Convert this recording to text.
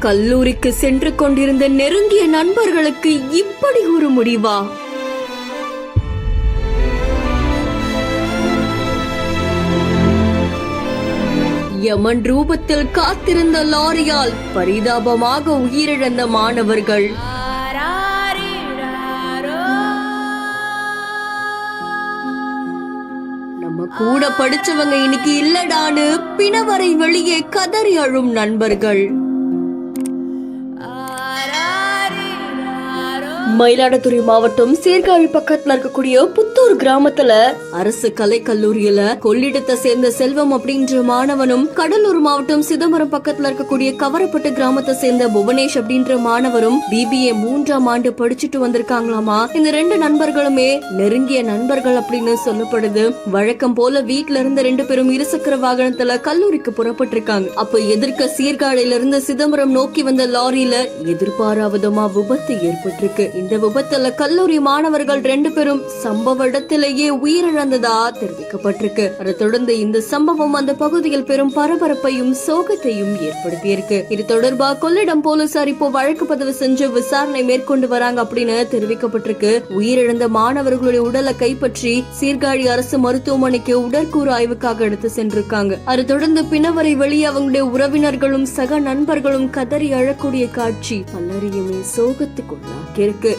கல்லூரிக்கு சென்று கொண்டிருந்த நெருங்கிய நண்பர்களுக்கு இப்படி ஒரு முடிவா? யமன் ரூபத்தில் காத்திருந்த லாரியால் பரிதாபமாக உயிரிழந்த மாணவர்கள். நம்ம கூட படிச்சவங்க இன்னைக்கு இல்லடான்னு பிணவரை வெளியே கதறி அழும் நண்பர்கள். மயிலாடுதுறை மாவட்டம் சீர்காழி பக்கத்துல இருக்கக்கூடிய புத்தூர் கிராமத்துல அரசு கலை கல்லூரியில கொள்ளிடத்தை சேர்ந்த செல்வம் அப்படின்ற மாணவனும், கடலூர் மாவட்டம் சிதம்பரம் பக்கத்துல இருக்கக்கூடிய கவரப்பட்டு கிராமத்தை சேர்ந்த புவனேஷ் அப்படின்ற மாணவரும் BBA 3ஆம் ஆண்டு படிச்சுட்டு வந்திருக்காங்களாமா. இந்த 2 நண்பர்களுமே நெருங்கிய நண்பர்கள் அப்படின்னு சொல்லப்படுது. வழக்கம் போல வீட்டுல இருந்த 2 பேரும் இருசக்கர வாகனத்துல கல்லூரிக்கு புறப்பட்டு இருக்காங்க. அப்ப எதிர்க்க சீர்காழியில இருந்து சிதம்பரம் நோக்கி வந்த லாரியில எதிர்பாராவிதமா விபத்து ஏற்பட்டிருக்கு. இந்த விபத்துல கல்லூரி மாணவர்கள் 2 பேரும் சம்பவ இடத்திலேயே உயிரிழந்ததா தெரிவிக்கப்பட்டிருக்கு. அதை தொடர்ந்து இந்த சம்பவம் அந்த பகுதியில் பெரும் பரபரப்பையும் சோகத்தையும் ஏற்படுத்தியிருக்கு. இது தொடர்பாக கொள்ளிடம் போலீசார் இப்போ வழக்கு பதிவு செஞ்சு விசாரணை மேற்கொண்டு வராங்க அப்படின்னு தெரிவிக்கப்பட்டிருக்கு. உயிரிழந்த மாணவர்களுடைய உடலை கைப்பற்றி சீர்காழி அரசு மருத்துவமனைக்கு உடற்கூறு ஆய்வுக்காக எடுத்து சென்றிருக்காங்க. அதை தொடர்ந்து பிணவரை வெளியே அவங்களுடைய உறவினர்களும் சக நண்பர்களும் கதறி அழக்கூடிய காட்சி பலரையுமே சோகத்துக்குள்ளாக்கி இருக்கு.